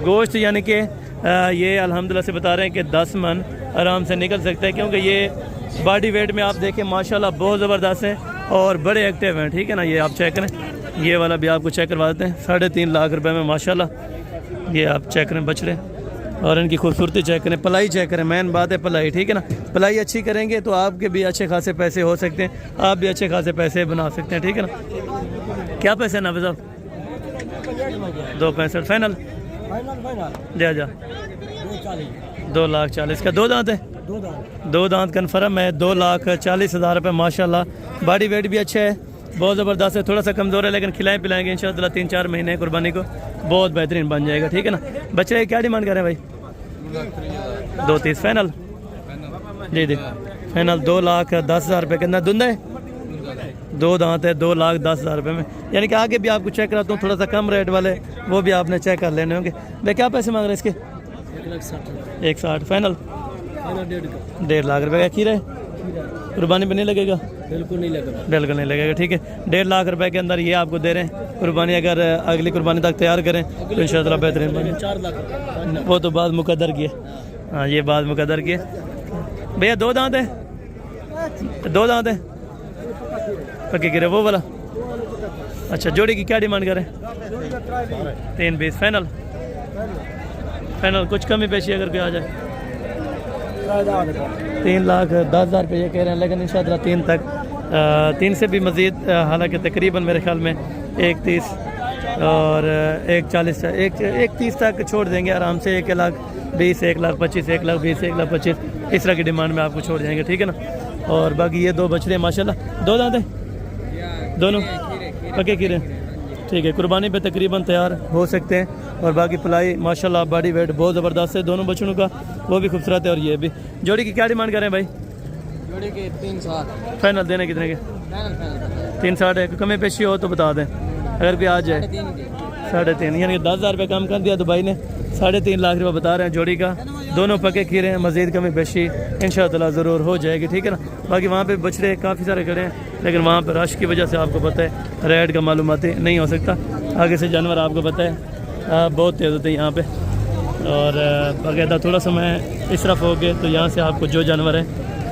गोश्त यानी कि ये अल्हम्दुलिल्लाह से बता रहे हैं कि 10 मन आराम से निकल सकता है, क्योंकि ये बॉडी वेट में आप देखें माशाल्लाह बहुत ज़बरदस्त है और बड़े एक्टिव हैं, ठीक है ना। ये आप चेक करें, ये वाला भी आपको चेक करवा देते हैं 3.5 लाख रुपए में माशाल्लाह। ये आप चेक करें बछड़े, और इनकी खूबसूरती चेक करें, पलाई चेक करें, मेन बात है पलाई, ठीक है ना। पलाई अच्छी करेंगे तो आपके भी अच्छे खासे पैसे हो सकते हैं, आप भी अच्छे खासे पैसे बना सकते हैं, ठीक है ना। क्या पैसे ना साहब? 2.65 फाइनल जा 2,40,000 का। 2 दांत है? 2 दांत कन्फर्म है, 2,40,000 रुपये माशाल्लाह। बॉडी वेट भी अच्छा है, बहुत ज़बरदस्त है, थोड़ा सा कमज़ोर है, लेकिन खिलाएँ पिलाएंगे इंशाअल्लाह 3-4 महीने कुर्बानी को बहुत बेहतरीन बन जाएगा, ठीक है ना। बच्चे क्या डिमांड करें भाई? 2.30 फाइनल जी फाइनल 2,10,000 रुपये के अंदर। धुंधा है? 2 दांत है, 2,10,000 रुपये में, यानी कि आगे भी आपको चेक कराता हूँ, थोड़ा सा कम रेट वाले वो भी आपने चेक कर लेने होंगे। भाई क्या पैसे मांग रहे हैं इसके? 1,60 फाइनल 1.5 लाख रुपये का खीरा है, कुर्बानी पे नहीं लगेगा? बिल्कुल नहीं लगेगा, ठीक है। 1.5 लाख रुपए के अंदर ये आपको दे रहे हैं। कुर्बानी अगर अगली कुर्बानी तक तैयार करें तो इंशाअल्लाह बेहतरीन बने। 4 लाख वो तो बात मुकद्दर की है, हाँ ये बात मुकद्दर की है। भैया 2 दांत है? दो दांत है पक्के गिरे वो वाला। अच्छा जोड़ी की क्या डिमांड करें? 320 फाइनल। फाइनल कुछ कमी पेशी अगर कोई आ जाए 3,10,000 रुपये ये कह रहे हैं, लेकिन इंशाअल्लाह 3 तक 3 से भी मज़ीद, हालांकि तकरीबन मेरे ख्याल में 1,30 और 1,40 1,30 तक छोड़ देंगे आराम से। 1,20,000 1,25,000 1,20,000 1,25,000 इस तरह की डिमांड में आपको छोड़ जाएंगे, ठीक है ना। और बाकी ये दो बछड़े माशाल्लाह, दो दांत हैं दोनों पक्के कीरे, ठीक है। कुर्बानी पे तकरीबन तैयार हो सकते हैं। और बाकी पलाई माशाल्लाह बॉडी वेट बहुत ज़बरदस्त है दोनों बछड़ों का, वो भी खूबसूरत है। और ये भी जोड़ी की क्या डिमांड करें भाई? जोड़ी के 360 फाइनल देने कितने के? 360 है। कमी पेशी हो तो बता दें अगर कोई आ जाए। 3.5 यानी 10,000 रुपये कम कर दिया तो भाई ने 3.5 लाख रुपये बता रहे हैं जोड़ी का। दोनों पके खीरे हैं, मज़ीद कमी पेशी इंशाअल्लाह ज़रूर हो जाएगी, ठीक है ना। बाकी वहाँ पे बछड़े काफ़ी सारे खड़े हैं, लेकिन वहाँ पर रश की वजह से आपको पता है रेट का मालूमाती नहीं हो सकता। आगे से जानवर आपको पता है बहुत तेज़ होते हैं यहाँ पे। और बाकायदा थोड़ा समय इस तरफ हो गए तो यहाँ से आपको जो जानवर है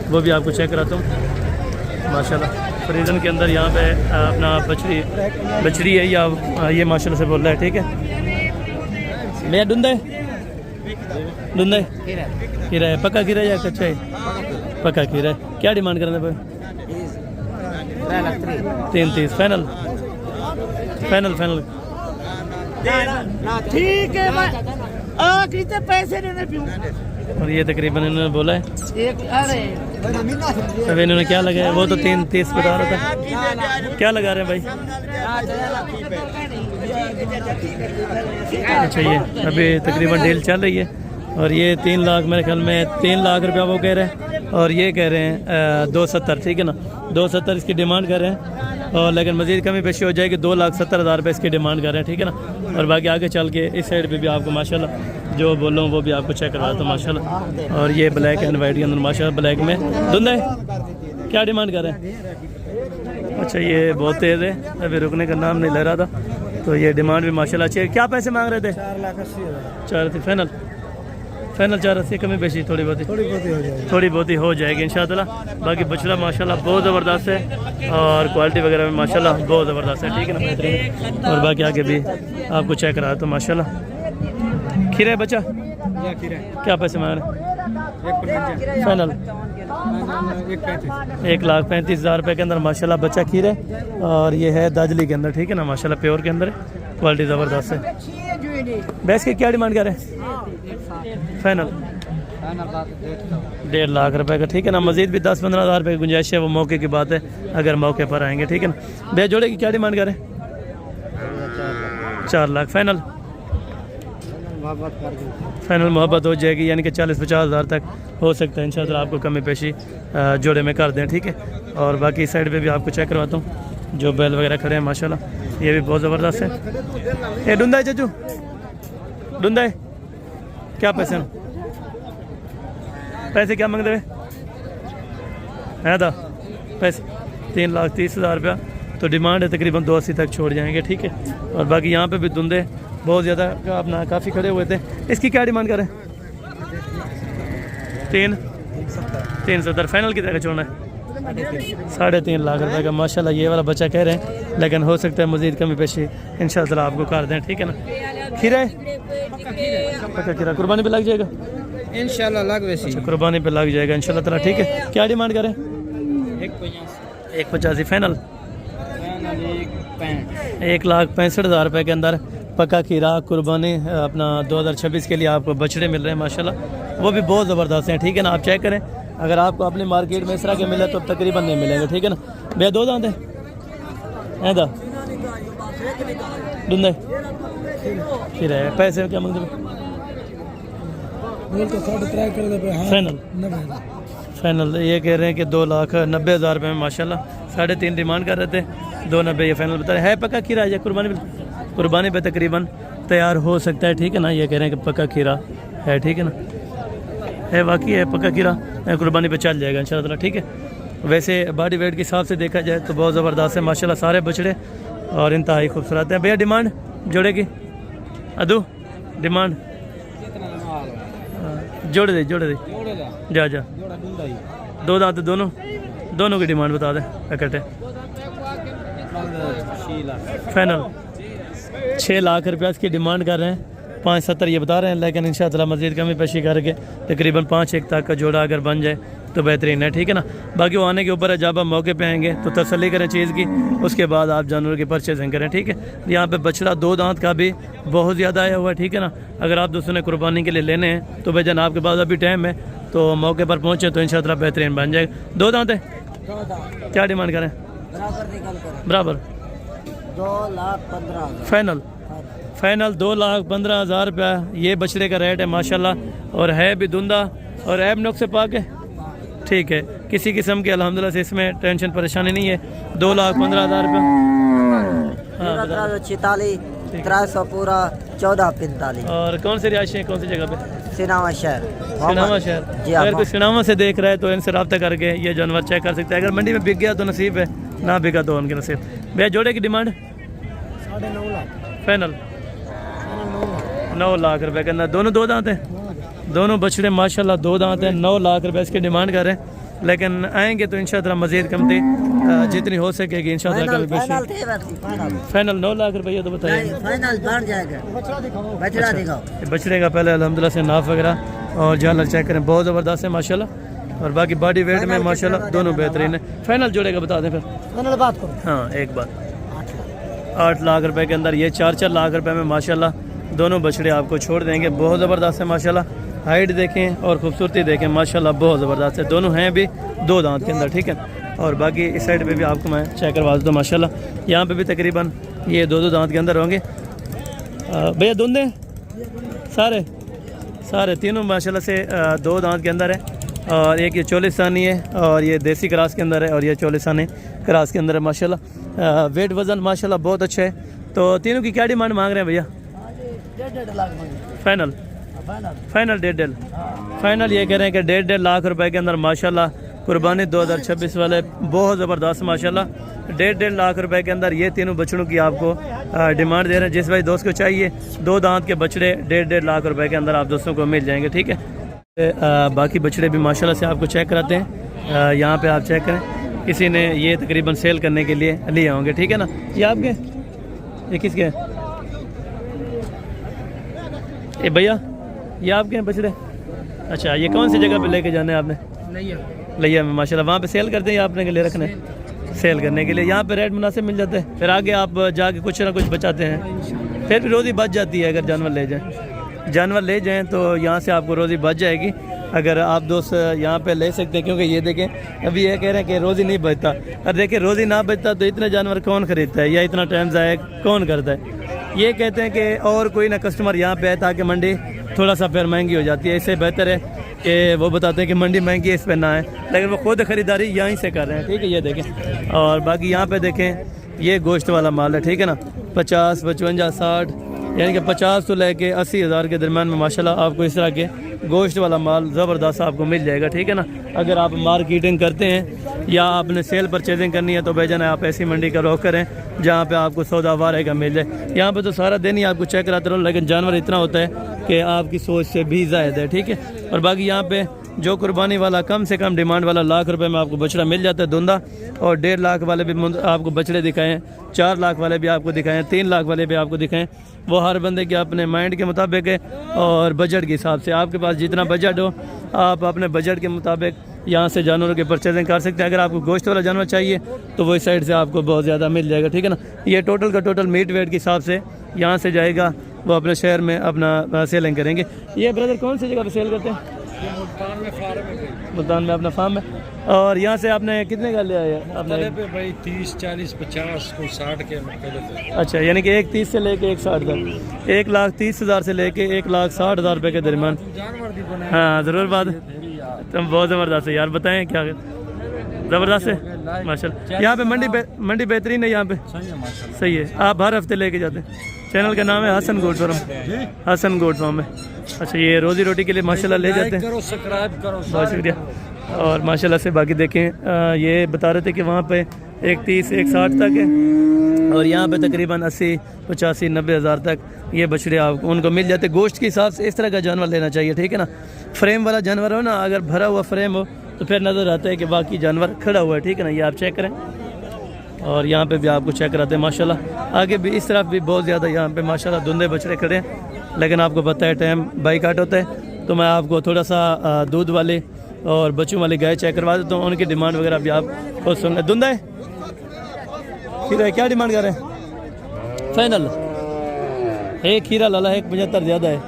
वो भी आपको चेक कराता हूँ। माशाल्लाह फ्रीजन के अंदर यहाँ पे अपना बछड़ी है या ये माशाल्लाह से बोल रहा है, ठीक है। भैया डुंदा खीरा है, पक्का खीरा या कच्चा है? पक्का खीरा है। क्या डिमांड करना है? 330 फाइनल। ठीक है आखिरी से पैसे देने पियूं। और ये तकरीबन इन्होंने बोला है अब इन्होंने क्या लगाया? वो तो 330 बता रहा था, क्या लगा रहे हैं भाई? अच्छा ये अभी तकरीबन डील चल रही है। और ये 3 लाख मेरे ख्याल में 3 लाख रुपया वो कह रहे हैं, और ये कह रहे हैं 270, ठीक है ना। 270 इसकी डिमांड कर रहे हैं, और लेकिन मज़ीद कमी पेशी हो जाएगी। 2,70,000 रुपये इसकी डिमांड कर रहे हैं, ठीक है ना। और बाकी आगे चल के इस साइड पे भी आपको माशाल्लाह जो बोलूँ वो भी आपको चेक करवाता हूँ माशाल्लाह। और ये ब्लैक एंड वाइट के अंदर माशाल्लाह ब्लैक में धुंधा है। क्या डिमांड कर रहे हैं? अच्छा ये बहुत तेज़ है, अभी रुकने का नाम नहीं ले रहा था, तो ये डिमांड भी माशाल्लाह अच्छी है। क्या पैसे मांग रहे थे? 4,80,000 फाइनल 4,80,000 कमी पेशी थोड़ी बहुत ही हो जाएगी इंशाअल्लाह। बाकी बछड़ा माशाल्लाह बहुत ज़बरदस्त है, और क्वालिटी वगैरह में माशाल्लाह बहुत ज़बरदस्त है, ठीक है ना, बेहतरीन। और बाकी आगे भी आपको चेक करा तो माशाल्लाह। खीरा बच्चा क्या पैसे मांग रहे? फाइनल 1,35,000 रुपये के अंदर माशाल्लाह बच्चा खीरा, और ये है दाजली के अंदर, ठीक है ना, माशाल्लाह प्योर के अंदर क्वालिटी ज़बरदस्त है। भैंस की क्या डिमांड कर रहे हैं? फाइनल 1.5 लाख रुपए का, ठीक है ना। मज़ीद भी 10-15,000 रुपये की गुंजाइश है, वो मौके की बात है अगर मौके पर आएंगे, ठीक है ना। भैया जोड़े की क्या डिमांड करें? 4 लाख फाइनल मोहब्बत हो जाएगी, यानी कि 40-50,000 तक हो सकता है इंशाअल्लाह। आपको कमी पेशी जोड़े में कर दें, ठीक है। और बाकी साइड पे भी आपको चेक करवाता हूँ जो बैल वगैरह खड़े हैं माशाल्लाह, ये भी बहुत ज़बरदस्त है। ये डुंदा है चाचू, डुंदा है, क्या पैसे हैं? पैसे क्या मांगते हुए है था? पैसे 3,30,000 रुपया, तो डिमांड है तकरीबन 280 तक छोड़ जाएंगे, ठीक है। और बाकी यहाँ पे भी धुंधे बहुत ज़्यादा अपना काफ़ी खड़े हुए थे। इसकी क्या डिमांड करें? 370 फाइनल की तरह छोड़ना है? 3.5 लाख रुपए का माशाल्लाह ये वाला बच्चा कह रहे हैं, लेकिन हो सकता है मज़ीद कमी पेशी इंशाअल्लाह आपको कर दें, ठीक है ना। खीरा है पक्का खीरा, कुर्बानी पे लग जाएगा इंशाल्लाह लग वैसी। अच्छा कुर्बानी पे लग जाएगा इंशाल्लाह ताला, ठीक है। क्या डिमांड करें? 1,85 फाइनल 1,65,000 रुपये के अंदर पक्का खीरा कुर्बानी अपना 2026 के लिए आपको बछड़े मिल रहे हैं माशाल्लाह, वो भी बहुत ज़बरदस्त हैं, ठीक है ना। आप चेक करें, अगर आपको अपनी मार्केट में इस तरह के मिले तो तकरीबन नहीं मिलेंगे, ठीक है ना। भैया दो दांत हैं डुंदे खीरा है। पैसे क्या मांगते? फाइनल ये कह रहे हैं कि 2,90,000 रुपये में माशाल्लाह 3.5 डिमांड कर रहे थे, 2,90 ये फाइनल बता रहे हैं। पक्का खीरा है कुर्बानी पे तकरीबन तैयार हो सकता है, ठीक है ना। ये कह रहे हैं कि पक्का खीरा है, ठीक है ना, है वाकई है पक्का खीरा, कुर्बानी पे चल जाएगा इंशाल्लाह, ठीक है। वैसे बॉडी वेट के हिसाब से देखा जाए तो बहुत ज़बरदस्त है माशाल्लाह, सारे बछड़े और इंतहाई खूबसूरत हैं। भैया डिमांड जोड़े की अदू डिमांड जोड़े दे जा 2 दांत दोनों की डिमांड बता दें इकट्ठे। फाइनल 6 लाख रुपया इसकी डिमांड कर रहे हैं, 570 ये बता रहे हैं, लेकिन इंशाअल्लाह मज़ीद कमी पेशी करके तकरीबन 5-1 तक का जोड़ा अगर बन जाए तो बेहतरीन है, ठीक है ना। बाकी वो आने के ऊपर है, जब आप मौके पे आएंगे तो तसल्ली करें चीज़ की, उसके बाद आप जानवर की परचेजिंग करें, ठीक है। यहाँ पे बछड़ा 2 दांत का भी बहुत ज़्यादा आया हुआ है, ठीक है ना। अगर आप दोस्तों ने कुर्बानी के लिए लेने हैं तो भाईजान आपके पास अभी टाइम है, तो मौके पर पहुँचे तो इंशाअल्लाह बेहतरीन बन जाएगा। 2 दांत है, क्या डिमांड करें? बराबर 2,15,000 फाइनल 2,15,000 रुपया ये बछड़े का रेट है माशाल्लाह, और है भी धुंधा और ऐब नुक्स से पाक है, ठीक है। किसी किस्म की अल्हम्दुलिल्लाह से इसमें टेंशन परेशानी नहीं है। 2,15,000 रुपया। 300 पूरा 1445। और कौन सी रिहायश है, कौन सी जगह पे? सिनावा शहर। सिनावा शहर। अगर कोई सिनावा से देख रहा है तो इनसे रब्ता करके ये जानवर चेक कर सकता है। अगर मंडी में बिक गया तो नसीब है, ना बिका तो उनके नसीब। भैया जोड़े की डिमांड 9.5 लाख फाइनल 9 लाख रुपए के अंदर। दोनों 2 दांत हैं, दोनों बछड़े माशाल्लाह 2 दांत हैं। 9 लाख रुपए इसकी डिमांड कर रहे हैं, लेकिन आएंगे तो इंशाअल्लाह मज़ीद कमती जितनी हो सकेगी इंशाअल्लाह कमी पेशी। फाइनल 9 लाख रुपये तो बताइए। फाइनल बढ़ जाएगा। बछड़ा दिखाओ। बछड़े का पहले अल्हम्दुलिल्लाह से नाफ वगैरह और झालर चेक करें, बहुत ज़बरदस्त है माशाल्लाह, और बाकी बॉडी वेट में माशाल्लाह दोनों बेहतरीन है। फाइनल जोड़े का बता दें फिर। फाइनल बात करो। हाँ एक बात, 8 लाख रुपए के अंदर ये 4-4 लाख रुपए में माशाल्लाह दोनों बछड़े आपको छोड़ देंगे। बहुत ज़बरदस्त है माशाल्लाह, हाइट देखें और खूबसूरती देखें माशाल्लाह, बहुत ज़बरदस्त है। दोनों हैं भी 2 दांत के अंदर, ठीक है। और बाकी इस साइड पे भी आपको मैं चेक करवा दूँ माशाल्लाह, यहाँ पे भी तकरीबन ये 2-2 दांत के अंदर होंगे। भैया धुंधे सारे तीनों माशाल्लाह से 2 दांत के अंदर है, और एक ये चोलिस्तानी है, और ये देसी क्रास के अंदर है, और ये चोलिस्तानी क्रास के अंदर है माशाल्लाह। वेट वज़न माशाल्लाह बहुत अच्छा है। तो तीनों की क्या डिमांड मांग रहे हैं भैया? 1.5 लाख फाइनल 1.5 फाइनल ये कह रहे हैं कि 1.5 लाख रुपए के अंदर माशाल्लाह कुर्बानी 2026 वाले बहुत ज़बरदस्त माशाल्लाह। 1.5 लाख रुपए के अंदर ये तीनों बछड़ों की आपको डिमांड दे रहे हैं। जिस भाई दोस्त को चाहिए 2 दांत के बछड़े 1.5 लाख रुपए के अंदर आप दोस्तों को मिल जाएंगे, ठीक है। बाकी बछड़े भी माशाल्लाह से आपको चेक कराते हैं, यहाँ पे आप चेक करें। किसी ने ये तकरीबन सेल करने के लिए लिए होंगे, ठीक है ना। ये आपके, ये किसके हैं? ये भैया ये आपके हैं बछड़े? अच्छा, ये कौन सी जगह पे लेके जाने हैं आपने? लिया में माशाल्लाह। वहाँ पे सेल करते हैं या आपने के लिए रखने? सेल करने के लिए। यहाँ पे रेट मुनासिब मिल जाते हैं, फिर आगे आप जाके कुछ ना कुछ बचाते हैं, फिर भी रोज़ी बच जाती है। अगर जानवर ले जाएँ तो यहाँ से आपको रोज़ी बच जाएगी। अगर आप दोस्त यहाँ पे ले सकते हैं, क्योंकि ये देखें अभी ये कह रहे हैं कि रोज़ी नहीं बचता। और देखिए रोज़ी ना बचता तो इतने जानवर कौन ख़रीदता है, या इतना टाइम ज़ाया कौन करता है। ये कहते हैं कि और कोई ना कस्टमर यहाँ पे आए ताकि मंडी थोड़ा सा फिर महंगी हो जाती है। इससे बेहतर है कि वो बताते हैं कि मंडी महंगी है, इस पर ना है, लेकिन वो खुद ख़रीदारी यहीं से कर रहे हैं, ठीक है। ये देखें, और बाकी यहाँ पे देखें ये गोश्त वाला माल है, ठीक है ना। 50, 55, 60 यानी कि 50 तो लेके 80,000 के दरम्यान में माशाल्लाह आपको इस तरह के गोश्त वाला माल ज़बरदस्त आपको मिल जाएगा, ठीक है ना। अगर आप मार्केटिंग करते हैं या आपने सेल परचेजिंग करनी है तो बेजन है आप ऐसी मंडी का रुख करें जहाँ पे आपको सौदा वारे का मिल जाए। यहाँ पे तो सारा दिन ही आपको चेक कराते रहो, लेकिन जानवर इतना होता है कि आपकी सोच से भी ज़ायद है, ठीक है। और बाकी यहाँ पे जो कुर्बानी वाला कम से कम डिमांड वाला लाख रुपए में आपको बछड़ा मिल जाता है धुंधा, और 1.5 लाख वाले भी आपको बछड़े दिखाएं, 4 लाख वाले भी आपको दिखाएं, 3 लाख वाले भी आपको दिखाएं। वो हर बंदे के अपने माइंड के मुताबिक है और बजट के हिसाब से। आपके पास जितना बजट हो आप अपने बजट के मुताबिक यहाँ से जानवरों की परचेजिंग कर सकते हैं। अगर आपको गोश्त वाला जानवर चाहिए तो वो इस साइड से आपको बहुत ज़्यादा मिल जाएगा, ठीक है ना। ये टोटल का टोटल मीट वेट के हिसाब से यहाँ से जाएगा, वो अपने शहर में अपना सेलिंग करेंगे। ये ब्रदर कौन सी जगह पर सेल करते हैं? मुल्तान में अपना फार्म है। और यहाँ से आपने कितने का लिया है आपने? भाई 30, 40, 50 को 60 के। अच्छा, यानी कि एक 30 से लेके एक 60 तक, 1,30,000 से लेके 1,60,000 रुपये के दरमियान। हाँ ज़रूर बात, तुम बहुत ज़बरदस्त है यार। बताएं क्या ज़बरदस्त है माशाल्लाह। यहाँ पे मंडी बेहतरीन है, यहाँ पे सही है। आप हर हफ्ते लेके जाते हैं। चैनल का नाम है Hasan goat farm, Hasan goat farm है। अच्छा, ये रोज़ी रोटी के लिए माशाल्लाह ले जाते हैं। सब्सक्राइब करो, बहुत शुक्रिया। और माशाल्लाह से बाकी देखें ये बता रहे थे कि वहाँ पे 1,30, 1,60 तक है, और यहाँ पे तकरीबन 80, 85, 90 हज़ार तक ये बछड़े आपको उनको मिल जाते। गोश्त के हिसाब से इस तरह का जानवर लेना चाहिए, ठीक है ना। फ्रेम वाला जानवर हो ना, अगर भरा हुआ फ्रेम हो तो फिर नज़र आता है कि बाकी जानवर खड़ा हुआ है, ठीक है ना। ये आप चेक करें और यहाँ पे भी आपको चेक कराते हैं माशाल्लाह। आगे भी इस तरफ भी बहुत ज़्यादा यहाँ पे माशाल्लाह धुंधे बछड़े खड़े हैं, लेकिन आपको पता है टाइम बाइकाट होता है, तो मैं आपको थोड़ा सा दूध वाले और बच्चों वाले गाय चेक करवा देता हूँ। उनकी डिमांड वगैरह भी आप खुद सुन लें। धुंधा है खीरा है, क्या डिमांड कर रहे हैं? फाइनल एक खीरा लाला है, 175 ज़्यादा है,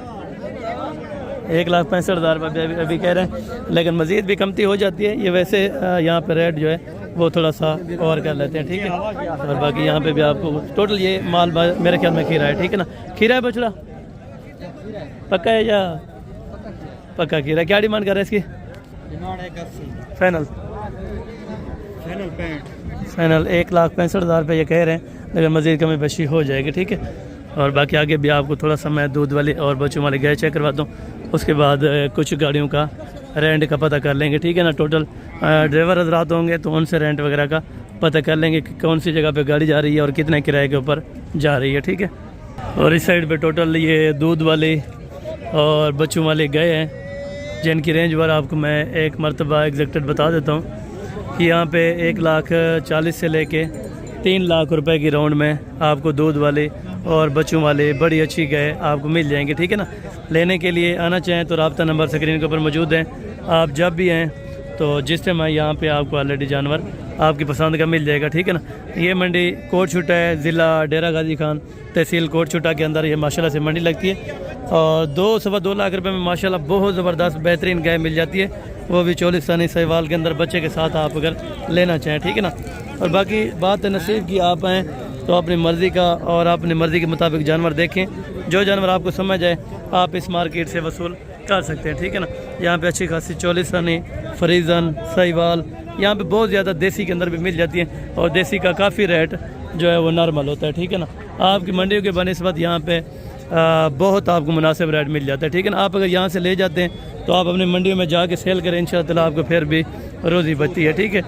1,65,000 रुपये अभी कह रहे हैं, लेकिन मज़ीद भी कमती हो जाती है। ये वैसे यहाँ पे रेट जो है वो थोड़ा सा और कर लेते हैं, ठीक है। और बाकी यहाँ पे भी आपको टोटल ये माल मेरे ख्याल में खीरा है, ठीक है ना। खीरा है बछड़ा पक्का है या पक्का खीरा? क्या डिमांड कर रहे हैं इसकी? फाइनल फाइनल 1,65,000 रुपये ये कह रहे हैं, लेकिन मज़ीद कमी बेशी हो जाएगी, ठीक है। और बाकी आगे भी आपको थोड़ा सा मैं दूध वाली और बच्चों वाली गाय चेक करवाता हूँ, उसके बाद कुछ गाड़ियों का रेंट का पता कर लेंगे, ठीक है ना। टोटल ड्राइवर हजरात होंगे तो उनसे रेंट वगैरह का पता कर लेंगे कि कौन सी जगह पे गाड़ी जा रही है और कितने किराए के ऊपर जा रही है, ठीक है। और इस साइड पे टोटल ये दूध वाले और बच्चों वाले गए हैं, जिनकी रेंज पर आपको मैं एक मरतबा एग्जैक्टेड बता देता हूँ कि यहाँ पे 1,40,000 से लेके 3 लाख रुपए की राउंड में आपको दूध वाले और बच्चों वाले बड़ी अच्छी गाय आपको मिल जाएंगे, ठीक है ना। लेने के लिए आना चाहें तो रब्ता नंबर स्क्रीन के ऊपर मौजूद है। आप जब भी आएँ तो जिस टाइम आए यहाँ पे आपको ऑलरेडी जानवर आपकी पसंद का मिल जाएगा, ठीक है ना। ये मंडी कोट छुटा है, ज़िला डेरा गाजी खान, तहसील कोट छुटा के अंदर ये माशाल्लाह से मंडी लगती है। और 2-2.25 लाख रुपए में माशाल्लाह बहुत ज़बरदस्त बेहतरीन गाय मिल जाती है, वो भी 40 सानी सहवाल के अंदर बच्चे के साथ आप अगर लेना चाहें, ठीक है ना। और बाकी बात नसीब की, आप आएँ तो अपनी मर्ज़ी का और अपनी मर्ज़ी के मुताबिक जानवर देखें, जो जानवर आपको समझ आए आप इस मार्केट से वसूल कर सकते हैं, ठीक है ना। यहाँ पे अच्छी खासी 40 सानी, फरीजन, सहीवाल, यहाँ पे बहुत ज़्यादा देसी के अंदर भी मिल जाती है, और देसी का काफ़ी रेट जो है वो नॉर्मल होता है, ठीक है ना। आपकी मंडियों के बनस्बत यहाँ पे बहुत आपको मुनासिब रेट मिल जाता है, ठीक है ना। आप अगर यहाँ से ले जाते हैं तो आप अपनी मंडियों में जाके सेल करें, इंशाअल्लाह आपको फिर भी रोज़ी बचती है, ठीक है।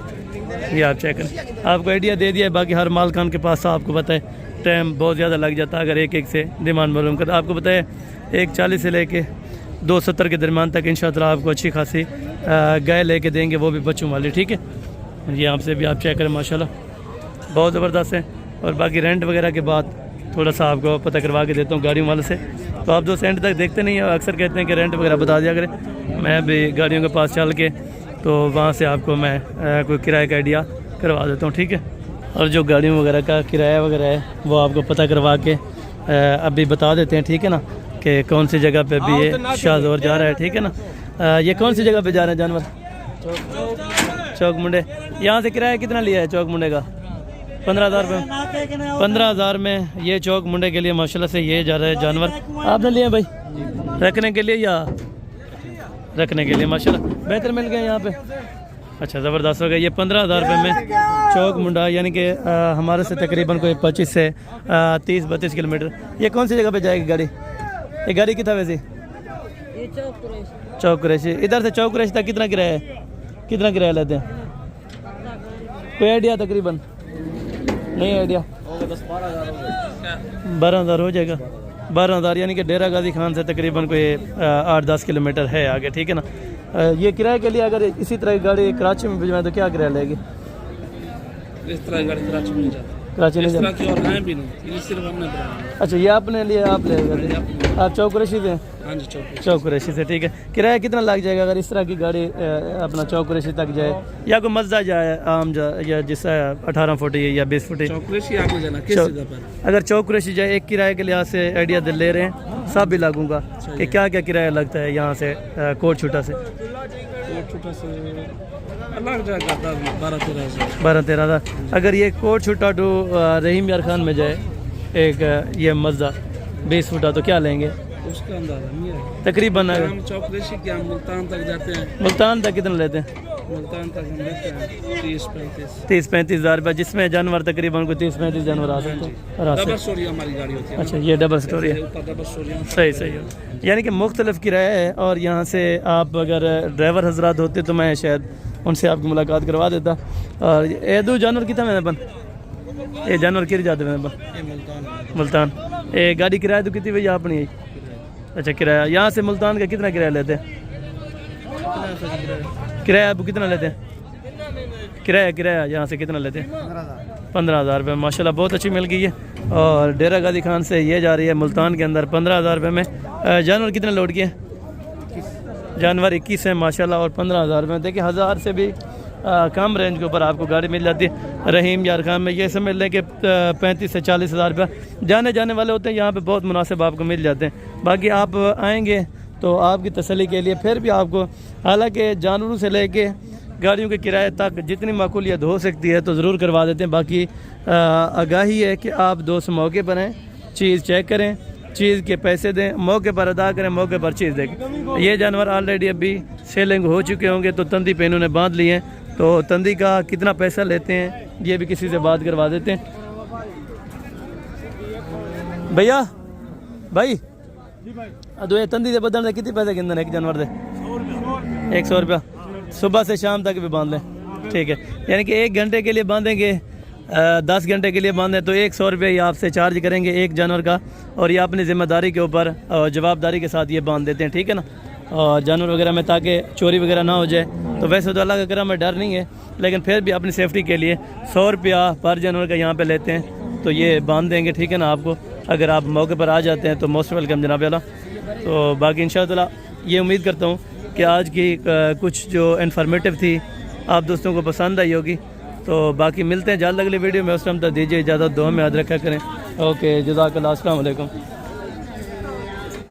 ये आप चेक करें, आपको आइडिया दे दिया है। बाकी हर माल खान के पास आपको पता है टाइम बहुत ज़्यादा लग जाता है अगर एक से डिमांड मालूम कर। आपको पता है 1,40 से लेके 270 के दरमियान तक इंशाअल्लाह आपको अच्छी खासी गाय लेके देंगे, वो भी बच्चों वाली, ठीक है। ये आपसे भी आप चेक करें, माशाल्लाह बहुत ज़बरदस्त है। और बाकी रेंट वगैरह के बाद थोड़ा सा आपको पता करवा के देता हूँ गाड़ियों वाले से, तो आप जो सेंट तक देखते नहीं हैं, अक्सर कहते हैं कि रेंट वगैरह बता दिया करें। मैं भी गाड़ियों के पास चल के तो वहाँ से आपको मैं कोई किराए का आइडिया करवा देता हूँ, ठीक है। और जो गाड़ियों वगैरह का किराया वगैरह है वो आपको पता करवा के अभी बता देते हैं, ठीक है ना, कि कौन सी जगह पे भी ये शाहजोर जा रहा है, ठीक है ना। ये कौन सी जगह पे जा रहे हैं जानवर? चौक मुंडे। यहाँ से किराया कितना लिया है चौक मुंडे का? 15,000 रुपये। 15,000 में ये चौक मुंडे के लिए माशाल्लाह से ये जा रहा है जानवर। आपने लिए भाई रखने के लिए या रखने के लिए? माशाल्लाह बेहतर मिल गए यहाँ पे। अच्छा ज़बरदस्त हो गया। ये 15,000 रुपये में चौक मुंडा, यानी कि हमारे से तकरीबन कोई 25 से 30-32 किलोमीटर। ये कौन सी जगह पे जाएगी गाड़ी? ये गाड़ी कितना वैसे? चौक कुरैशी। इधर से चौक कुरैशी तक कितना किराया है? कितना किराया लेते हैं? कोई आइडिया? तकरीबन नहीं आइडिया। 12,000 हो जाएगा। 12,000 यानी कि डेरा गाजी खान से तकरीबन कोई 8-10 किलोमीटर है आगे, ठीक है ना। ये किराए के लिए अगर इसी तरह की गाड़ी कराची में भिजवाएं तो क्या किराया लेगी? इस तरह गाड़ी कराची में नहीं जाती, कराची नहीं जाती। की और हैं भी नहीं, ये सिर्फ हमने बनाया। अच्छा ये आपने लिया, आप ले गए? आप चौक कुरैशी से? हाँ जी चौक कुरैशी से, ठीक है। किराया कितना लग जाएगा अगर इस तरह की गाड़ी अपना चौक कुरैशी तक जाए, या कोई मज़दा जाए आम या जिससे 18 फुट या 20 फुट? चौक कुरैशी आगे जाना किस जगह पर? अगर चौक कुरैशी जाए, एक किराए के लिहाज से आइडिया ले रहे हैं, सब भी लागूंगा कि क्या क्या किराया लगता है यहाँ से कोट छुटा से? कोट छुटा से लग जाएगा 12-13 हज़ार। अगर ये कोट छुटा टू रहीम यार खान में जाए एक ये मज़दा 20 फुटा तो क्या लेंगे उसका अंदाजा नहीं है तकरीबन? हम चौक कुरैशी के हम मुल्तान तक जाते हैं। मुल्तान तक कितना लेते हैं? मुल्तान तक हम लेते हैं 30-35 हज़ार रुपये, जिसमें जानवर तकरीबन कोई 30-35 जानवर आ सकते हैं। डबल स्टोरी हमारी गाड़ी होती है। अच्छा ये डबल स्टोरी है, डबल स्टोरी। सही है। यानी कि मुख्तलिफ किराया है। और यहाँ से आप अगर ड्राइवर हजरात होते तो मैं शायद उनसे आपकी मुलाकात करवा देता। और ये दो जानवर कितना मैंने बन, ये जानवर किर जाते मैंने बन मुल्तान। ये गाड़ी किराया तो कितनी भैया अपनी है? अच्छा किराया यहाँ से मुल्तान का कितना किराया लेते हैं? किराया आप कितना लेते हैं? किराया यहाँ से कितना लेते हैं? 15,000 रुपये। माशाल्लाह बहुत अच्छी मिल गई है। और डेरा गाजी खान से ये जा रही है मुल्तान के अंदर 15,000 रुपये में। जानवर कितने लोड किए? जानवर 21 है माशाल्लाह और 15,000 रुपये। देखिए 1000 से भी कम रेंज के ऊपर आपको गाड़ी मिल जाती है। रहीम यार खान में ये समझ लें कि 35 से 40,000 रुपये जाने वाले होते हैं। यहाँ पे बहुत मुनासिब आपको मिल जाते हैं। बाकी आप आएंगे तो आपकी तसल्ली के लिए फिर भी आपको, हालांकि जानवरों से लेके गाड़ियों के किराए तक जितनी माकूलियत हो सकती है तो ज़रूर करवा देते हैं। बाकी आगाही है कि आप दोस्त मौके पर हैं, चीज़ चेक करें, चीज़ के पैसे दें, मौके पर अदा करें, मौके पर चीज़ दें। ये जानवर ऑलरेडी अभी सेलिंग हो चुके होंगे तो तंदी पे इन्होंने बांध लिए हैं। तो तंदी का कितना पैसा लेते हैं ये भी किसी से बात करवा देते हैं। भैया भाई अदो ये तंदी से बदलने कितने पैसे गिनते एक जानवर दे? 100 रुपया। सुबह से शाम तक भी बांध लें, ठीक है। यानी कि 1 घंटे के लिए बांधेंगे, 10 घंटे के लिए बांधें तो 100 रुपये ये आपसे चार्ज करेंगे एक जानवर का। और ये अपनी ज़िम्मेदारी के ऊपर जवाबदारी के साथ ये बांध देते हैं, ठीक है ना। और जानवर वगैरह में ताकि चोरी वगैरह ना हो जाए। तो वैसे तो अल्लाह का करम में डर नहीं है, लेकिन फिर भी अपनी सेफ्टी के लिए 100 रुपया पर जानवर का यहाँ पे लेते हैं। तो ये बांध देंगे, ठीक है ना। आपको अगर आप मौके पर आ जाते हैं तो मोस्ट वेलकम जनाब वाला। तो बाकी इंशाअल्लाह ये उम्मीद करता हूँ कि आज की कुछ जो इन्फॉर्मेटिव थी आप दोस्तों को पसंद आई होगी। तो बाकी मिलते हैं जल्द अगली वीडियो में। उस टाइम तक दीजिए इजाज़त, दुआ में याद रखा करें। ओके, जज़ाकल्लाह, अस्सलाम वालेकुम।